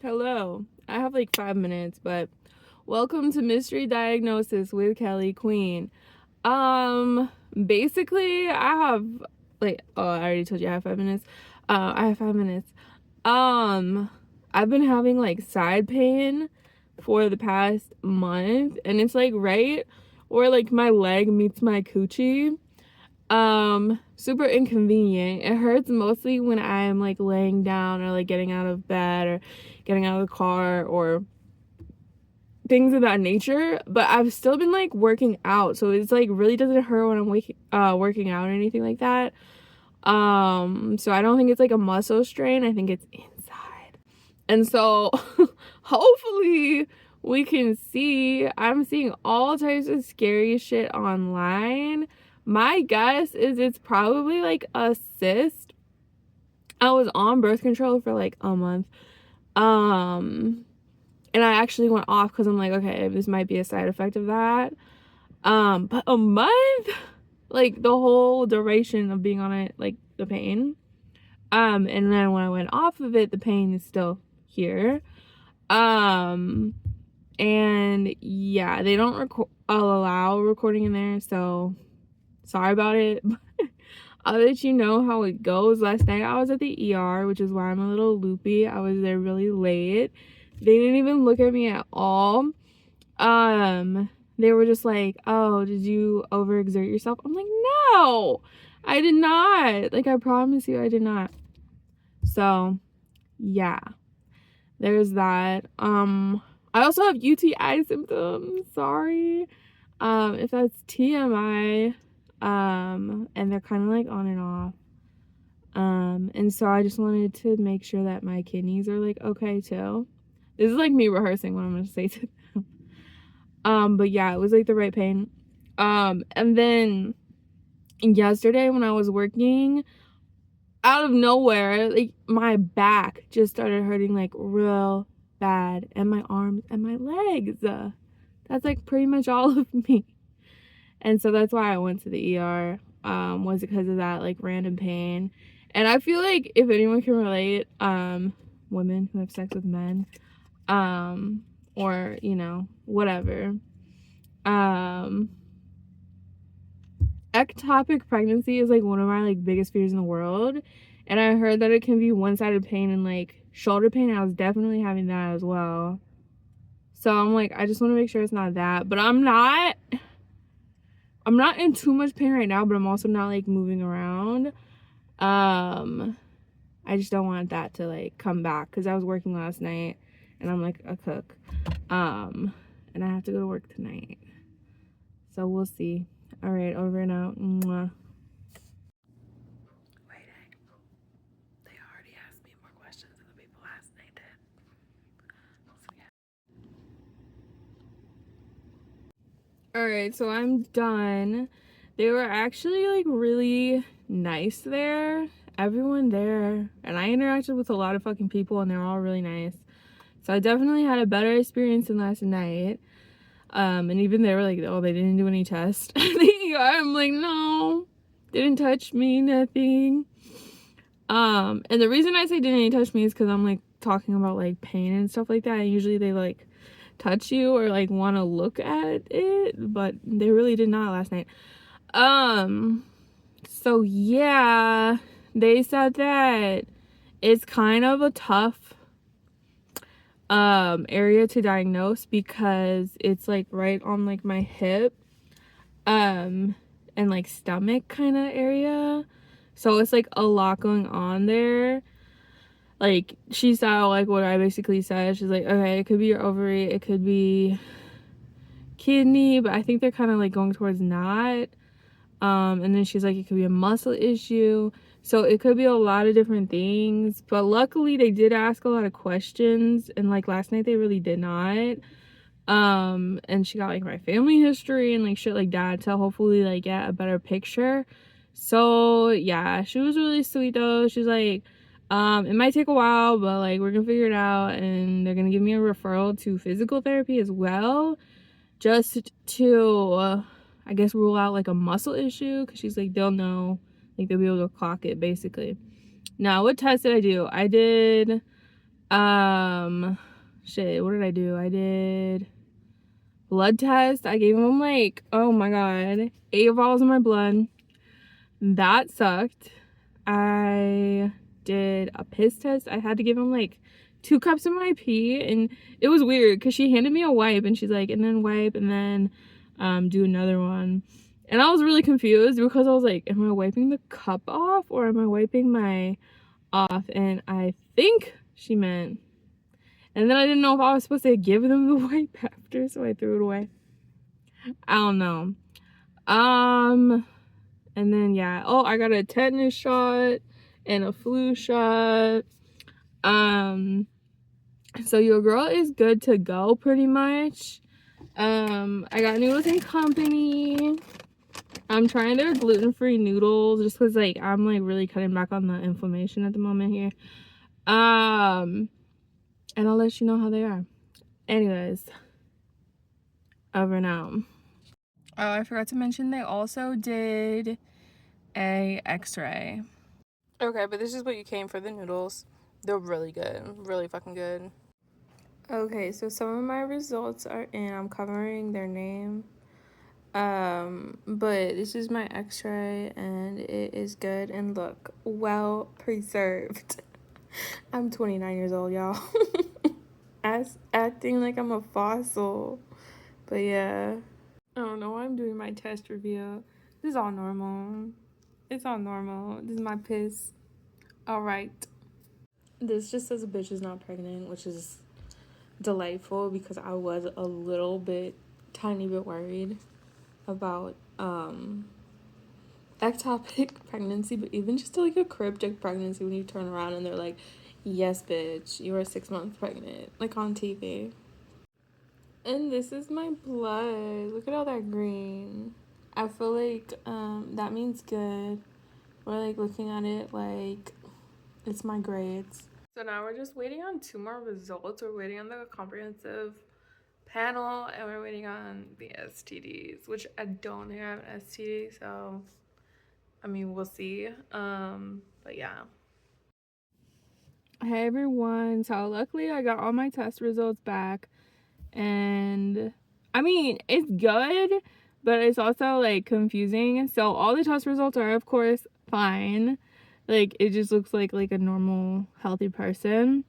Hello. I have like 5 minutes, but welcome to Mystery Diagnosis with Kelly Queen. Basically, I have I already told you I have 5 minutes. I have 5 minutes. I've been having like side pain for the past month, and it's like right where like my leg meets my coochie. Super inconvenient. It hurts mostly when I'm like laying down or like getting out of bed or getting out of the car or things of that nature. But I've still been like working out, so it's like really doesn't hurt when I'm working out or anything like that. So I don't think it's like a muscle strain. I think it's inside. And so hopefully we can see. I'm seeing all types of scary shit online. My guess is it's probably like a cyst. I was on birth control for like a month. And I actually went off because I'm like, okay, this might be a side effect of that. But a month, like the whole duration of being on it, like the pain. And then when I went off of it, the pain is still here. And yeah, they don't allow recording in there, so sorry about it. I'll let you know how it goes. Last night I was at the ER, which is why I'm a little loopy. I was there really late. They didn't even look at me at all. They were just like, oh, did you overexert yourself? I'm like, no, I did not. Like, I promise you I did not. So yeah, there's that. I also have UTI symptoms. Sorry. If that's TMI. And they're kind of like on and off. And so I just wanted to make sure that my kidneys are like okay too. This is like me rehearsing what I'm gonna say to them. But yeah, it was like the right pain. And then yesterday when I was working, out of nowhere, like my back just started hurting like real bad, and my arms and my legs. That's like pretty much all of me. And so that's why I went to the ER. Was because of that like random pain. And I feel like if anyone can relate, women who have sex with men, or you know, whatever. Ectopic pregnancy is like one of my like biggest fears in the world. And I heard that it can be one-sided pain and like shoulder pain. I was definitely having that as well. So I'm like, I just want to make sure it's not that. But I'm not in too much pain right now, but I'm also not like moving around. I just don't want that to like come back because I was working last night and I'm like a cook. And I have to go to work tonight. So we'll see. All right, over and out. Mwah. Waiting. They already asked me more questions than the people last night did. All right, so I'm done. They were actually like really nice there. Everyone there, and I interacted with a lot of fucking people and they're all really nice. So I definitely had a better experience than last night. And even they were like, oh, they didn't do any tests. I'm like, no, didn't touch me, nothing. And the reason I say didn't touch me is because I'm like talking about like pain and stuff like that. And usually they like touch you or like want to look at it, but they really did not last night. So yeah, they said that it's kind of a tough area to diagnose because it's like right on like my hip and like stomach kind of area, so it's like a lot going on there. Like she saw like what I basically said. She's like, okay, it could be your ovary, it could be kidney, but I think they're kind of like going towards not. And then she's like, it could be a muscle issue. So it could be a lot of different things. But luckily they did ask a lot of questions. And like last night they really did not. And she got like my family history and like shit like that to hopefully like get a better picture. So yeah, she was really sweet though. She's like, it might take a while, but like we're gonna figure it out. And they're gonna give me a referral to physical therapy as well. Just to I guess rule out like a muscle issue, because she's like, they'll know, like they'll be able to clock it basically. Now what test did I do? I did Shit, what did I do? I did blood test. I gave him like, oh my god, 8 vials in my blood. That sucked. I did a piss test. I had to give him like 2 cups of my pee, and it was weird because she handed me a wipe and she's like, and then wipe and then do another one. And I was really confused because I was like, am I wiping the cup off or am I wiping my off? And I think she meant, and then I didn't know if I was supposed to give them the wipe after, so I threw it away. I don't know. And then yeah, oh, I got a tetanus shot and a flu shot. So your girl is good to go pretty much. I got Noodles and Company. I'm trying their gluten-free noodles just because like I'm like really cutting back on the inflammation at the moment here. And I'll let you know how they are. Anyways, over now. Oh, I forgot to mention they also did a x-ray. Okay, but this is what you came for, the noodles. They're really good. Really fucking good. Okay, so some of my results are in. I'm covering their name. But this is my x-ray and it is good and look well preserved. I'm 29 years old, y'all. Acting like I'm a fossil. But yeah. I don't know why I'm doing my test review. This is all normal. It's all normal. This is my piss. Alright. This just says a bitch is not pregnant, which is delightful because I was a little bit, tiny bit worried about ectopic pregnancy, but even just like a cryptic pregnancy when you turn around and they're like, yes bitch, you are 6 months pregnant, like on TV. And this is my blood. Look at all that green. I feel like that means good. We're like looking at it like it's my grades. So now we're just waiting on 2 more results. We're waiting on the comprehensive panel and we're waiting on the STDs, which I don't have an STD, so I mean we'll see. But yeah. Hey everyone, so luckily I got all my test results back, and I mean it's good, but it's also like confusing. So all the test results are of course fine, like it just looks like a normal healthy person.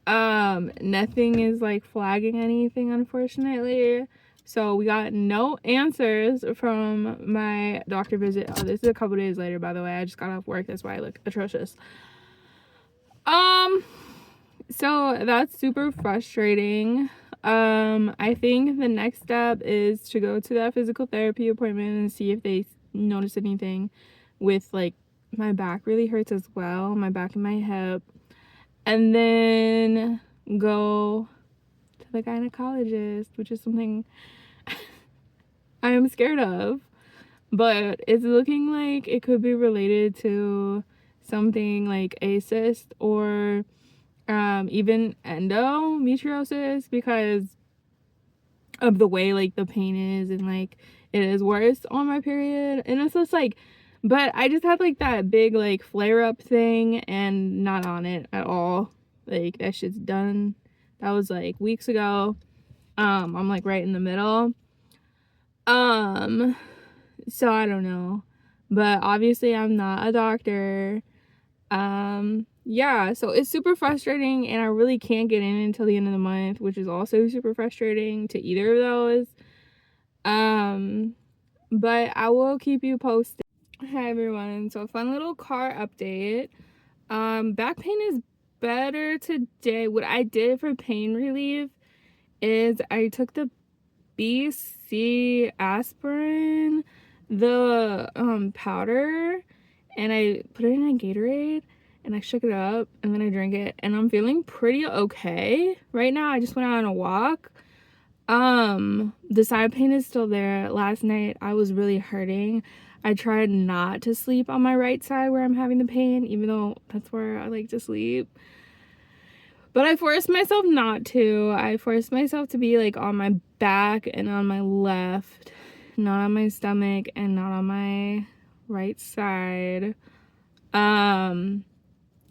Nothing is like flagging anything, unfortunately. So we got no answers from my doctor visit. Oh, this is a couple days later, by the way. I just got off work, that's why I look atrocious. So that's super frustrating. I think the next step is to go to that physical therapy appointment and see if they notice anything with like my back really hurts as well, my back and my hip. And then go to the gynecologist, which is something I am scared of. But it's looking like it could be related to something like a cyst or even endometriosis because of the way like the pain is, and like it is worse on my period. And it's just like, but I just had like that big like flare up thing and not on it at all. Like that shit's done. That was like weeks ago. I'm like right in the middle. So I don't know, but obviously I'm not a doctor. Yeah, so it's super frustrating and I really can't get in until the end of the month, which is also super frustrating to either of those. But I will keep you posted. Hi everyone, so fun little car update. Back pain is better today. What I did for pain relief is I took the BC aspirin, the powder, and I put it in a Gatorade and I shook it up and then I drank it, and I'm feeling pretty okay right now. I just went out on a walk. The side pain is still there. Last night I was really hurting. I tried not to sleep on my right side where I'm having the pain, even though that's where I like to sleep. But I forced myself not to. I forced myself to be like on my back and on my left, not on my stomach and not on my right side. And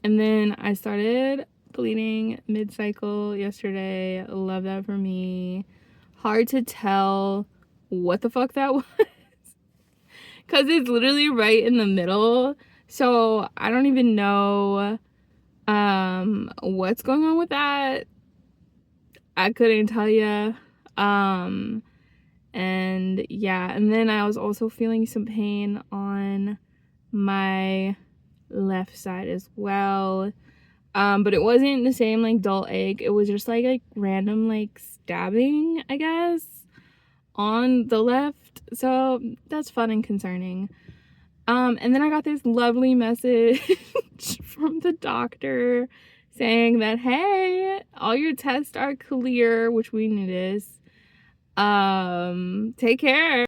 then I started bleeding mid-cycle yesterday. Love that for me. Hard to tell what the fuck that was because it's literally right in the middle, so I don't even know what's going on with that. I couldn't tell you. And yeah, and then I was also feeling some pain on my left side as well. But it wasn't the same like dull ache. It was just like random like stabbing, I guess, on the left. So that's fun and concerning. And then I got this lovely message from the doctor saying that, hey, all your tests are clear, which we knew this. Take care.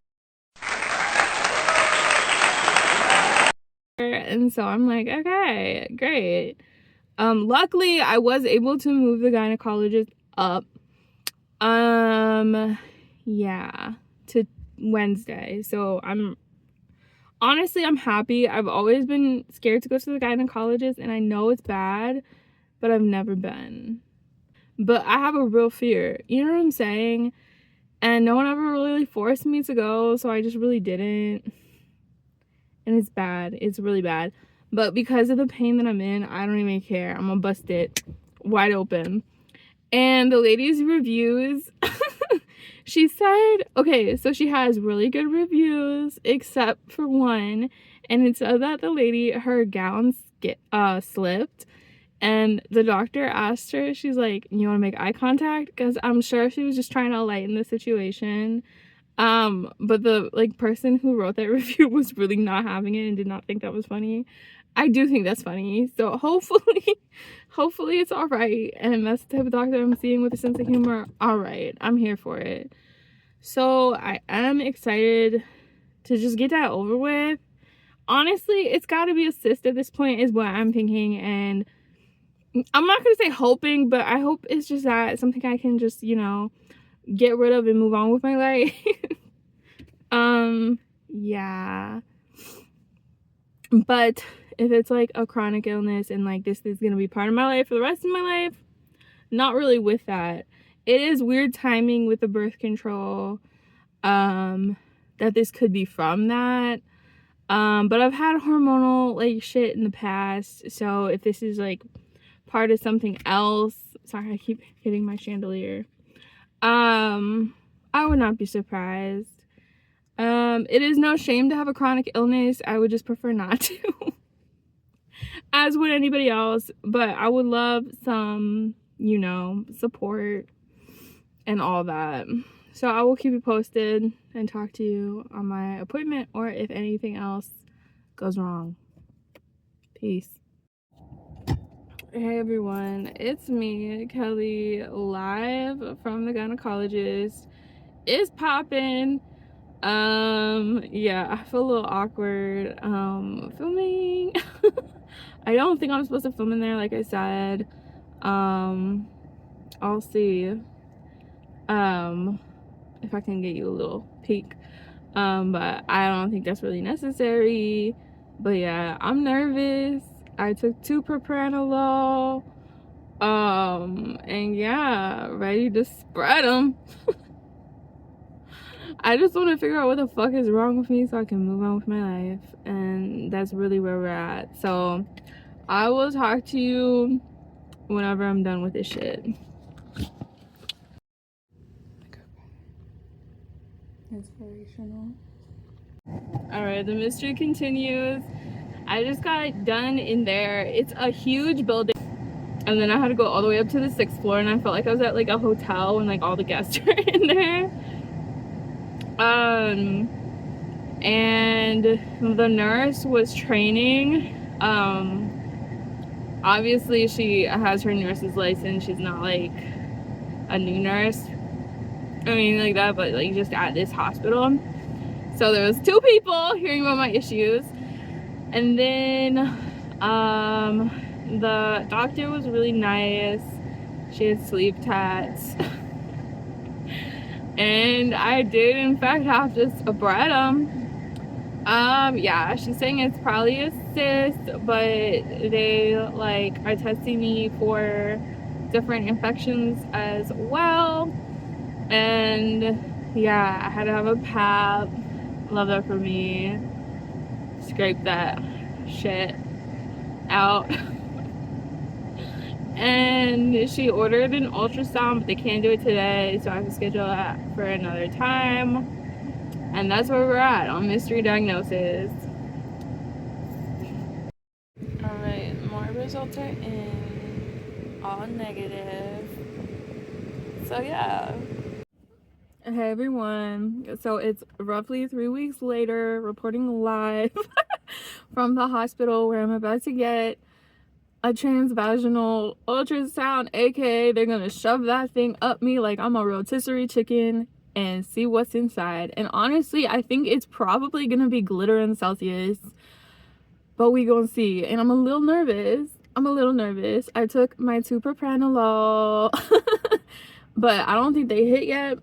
And so I'm like, okay, great. Luckily I was able to move the gynecologist up. Yeah, to Wednesday. So I'm happy. I've always been scared to go to the gynecologist, and I know it's bad, but I've never been. But I have a real fear. You know what I'm saying? And no one ever really forced me to go, so I just really didn't. And it's bad. It's really bad. But because of the pain that I'm in, I don't even care. I'm gonna bust it wide open. And the lady's reviews, she said, okay, so she has really good reviews, except for one. And it said that the lady, her gown slipped. And the doctor asked her, she's like, you want to make eye contact? Because I'm sure she was just trying to lighten the situation. But the like person who wrote that review was really not having it and did not think that was funny. I do think that's funny. So hopefully it's all right. And that's the type of doctor I'm seeing with a sense of humor. All right, I'm here for it. So I am excited to just get that over with. Honestly, it's got to be a cyst at this point is what I'm thinking. And I'm not going to say hoping, but I hope it's just that something I can just, you know, get rid of and move on with my life. Yeah. But if it's like a chronic illness and like this is going to be part of my life for the rest of my life, not really with that. It is weird timing with the birth control, that this could be from that. But I've had hormonal like shit in the past. So if this is like part of something else, sorry, I keep hitting my chandelier. I would not be surprised. It is no shame to have a chronic illness. I would just prefer not to. As would anybody else. But I would love some, you know, support and all that. So I will keep you posted and talk to you on my appointment or if anything else goes wrong. Peace. Hey everyone, it's me, Kelly, live from the gynecologist. It's popping. Yeah, I feel a little awkward filming. I don't think I'm supposed to film in there, like I said. I'll see if I can get you a little peek, but I don't think that's really necessary. But yeah, I'm nervous. I took 2 propranolol, and yeah, ready to spread them. I just want to figure out what the fuck is wrong with me so I can move on with my life, and that's really where we're at. So I will talk to you whenever I'm done with this shit. Inspirational. All right, the mystery continues. I just got done in there. It's a huge building, and then I had to go all the way up to the 6th floor, and I felt like I was at like a hotel when like all the guests are in there. And the nurse was training. Obviously she has her nurse's license. She's not like a new nurse, I mean like that, but like just at this hospital. So there was 2 people hearing about my issues, and then the doctor was really nice. She had sleep tats. And I did in fact have to spread them. Yeah, she's saying it's probably a cyst, but they like are testing me for different infections as well. And yeah, I had to have a pap. Love that for me. Scrape that shit out. And she ordered an ultrasound, but they can't do it today, so I have to schedule that for another time. And that's where we're at on mystery diagnosis. Alright, more results are in, all negative. So yeah. Hey everyone, so it's roughly 3 weeks later, reporting live from the hospital where I'm about to get a transvaginal ultrasound, aka they're gonna shove that thing up me like I'm a rotisserie chicken and see what's inside. And honestly, I think it's probably gonna be glitter and Celsius, but we gonna see. And I'm a little nervous. I took my 2 propranolol but I don't think they hit yet.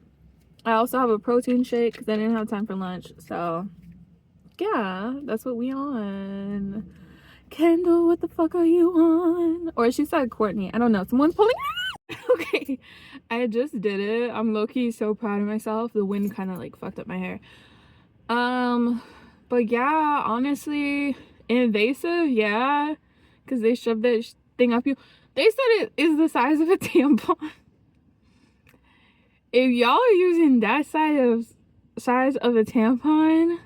I also have a protein shake because I didn't have time for lunch. So yeah, that's what we on. Kendall, what the fuck are you on? Or she said Courtney. I don't know. Someone's pulling okay. I just did it. I'm low-key so proud of myself. The wind kind of like fucked up my hair. But yeah, honestly, invasive, yeah. Because they shoved that thing up you. They said it is the size of a tampon. If y'all are using that size of a tampon,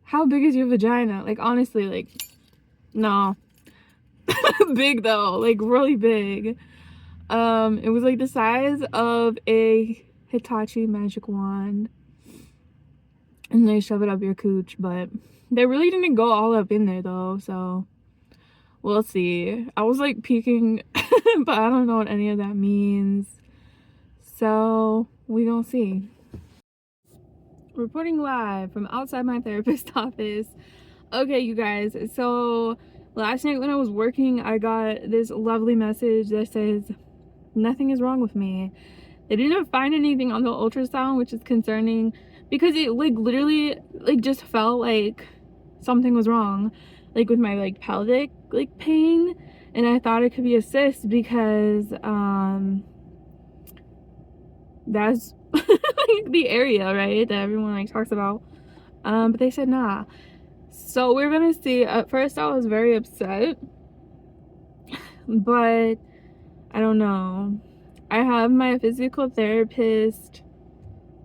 how big is your vagina? Like, honestly, like, no. Big though, like really big. It was like the size of a Hitachi magic wand. And they shove it up your cooch, but they really didn't go all up in there though, so we'll see. I was like peeking, but I don't know what any of that means. So we gonna see. Reporting live from outside my therapist's office. Okay, you guys, so last night when I was working, I got this lovely message that says nothing is wrong with me. They didn't find anything on the ultrasound, which is concerning because it like literally like just felt like something was wrong, like with my like pelvic like pain, and I thought it could be a cyst because that's like the area, right, that everyone like talks about. But they said nah. So we're gonna see. At first I was very upset, but I don't know. I have my physical therapist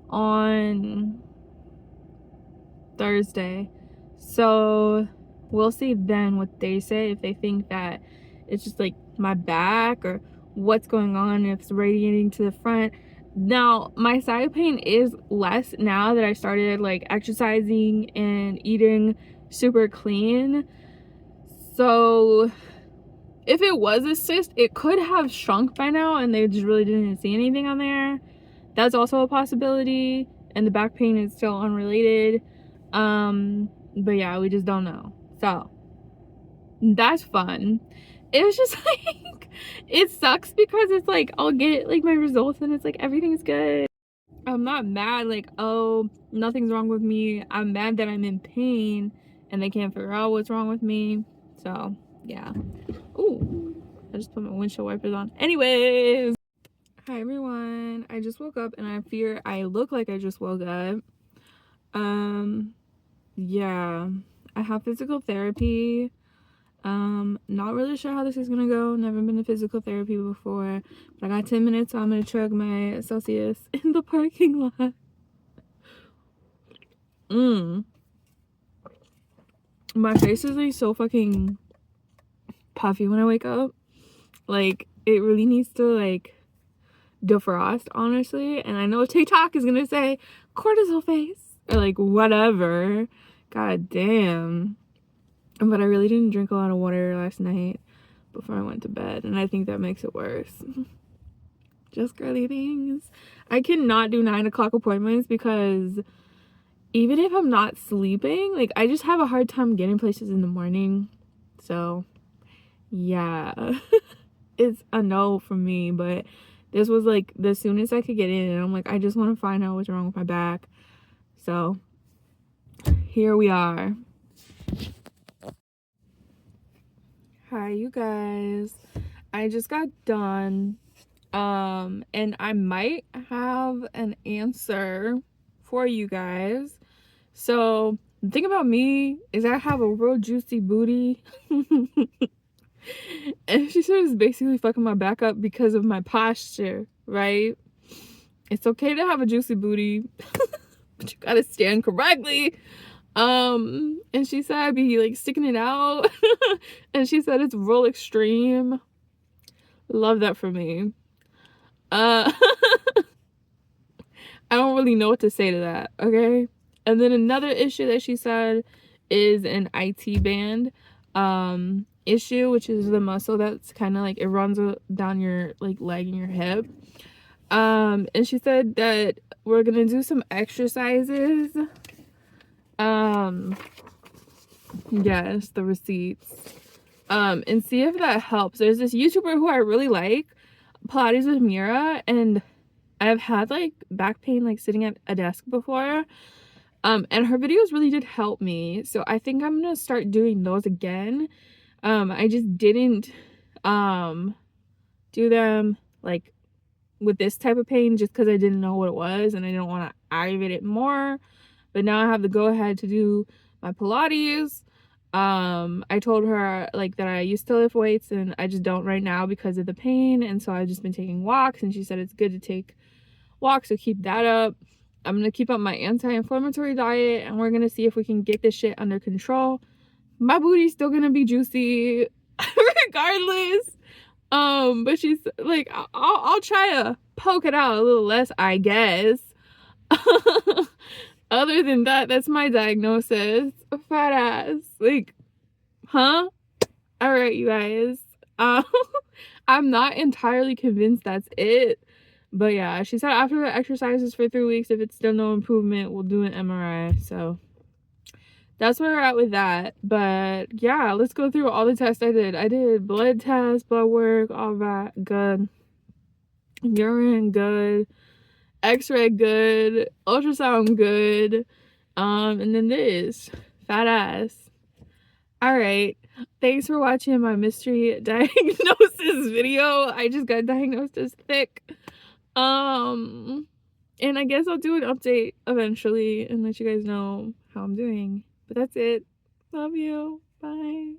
on Thursday, so we'll see then what they say, if they think that it's just like my back or what's going on, if it's radiating to the front. Now my side pain is less now that I started like exercising and eating super clean. So if it was a cyst, it could have shrunk by now and they just really didn't see anything on there. That's also a possibility. And the back pain is still unrelated. But yeah, we just don't know. So that's fun. It was just like, it sucks because it's like I'll get like my results and it's like everything's good. I'm not mad like, oh, nothing's wrong with me. I'm mad that I'm in pain and they can't figure out what's wrong with me. So yeah. Ooh, I just put my windshield wipers on. Anyways, hi everyone. I just woke up and I fear I look like I just woke up. Yeah, I have physical therapy. Not really sure how this is gonna go. Never been to physical therapy before, but I got 10 minutes, so I'm gonna chug my Celsius in the parking lot. My face is like so fucking puffy when I wake up. Like it really needs to like defrost, honestly. And I know TikTok is gonna say cortisol face or like whatever. God damn. But I really didn't drink a lot of water last night before I went to bed, and I think that makes it worse. Just girly things. I cannot do 9 o'clock appointments because even if I'm not sleeping, like I just have a hard time getting places in the morning. So yeah. It's a no from me, but this was like the soonest I could get in, and I'm like, I just want to find out what's wrong with my back. So here we are. Hi, you guys. I just got done. And I might have an answer for you guys. So, the thing about me is I have a real juicy booty. And she said it's basically fucking my back up because of my posture, right? It's okay to have a juicy booty, but you gotta stand correctly. And she said I'd be like sticking it out. And she said it's real extreme. Love that for me. I don't really know what to say to that, okay? And then another issue that she said is an IT band issue, which is the muscle that's kind of like it runs down your like leg and your hip. And she said that we're gonna do some exercises. Yes, the receipts. And see if that helps. There's this YouTuber who I really like, Pilates with Mira, and I've had like back pain like sitting at a desk before. And her videos really did help me. So I think I'm gonna start doing those again. I just didn't do them like with this type of pain just because I didn't know what it was and I didn't want to aggravate it more. But now I have the go ahead to do my Pilates. I told her like that I used to lift weights and I just don't right now because of the pain, and so I've just been taking walks, and she said it's good to take walks, so keep that up. I'm gonna keep up my anti-inflammatory diet, and we're gonna see if we can get this shit under control. My booty's still gonna be juicy regardless. But she's like, I'll try to poke it out a little less, I guess. Other than that, that's my diagnosis. Fat ass. Like, huh? All right, you guys. I'm not entirely convinced that's it. But yeah, she said after the exercises for 3 weeks, if it's still no improvement, we'll do an MRI. So that's where we're at with that. But yeah, let's go through all the tests I did. I did blood tests, blood work, all that. Good. Urine, good. X-ray, good. Ultrasound, good. And then this. Fat ass. Alright. Thanks for watching my mystery diagnosis video. I just got diagnosed as thick. And I guess I'll do an update eventually and let you guys know how I'm doing. But that's it. Love you. Bye.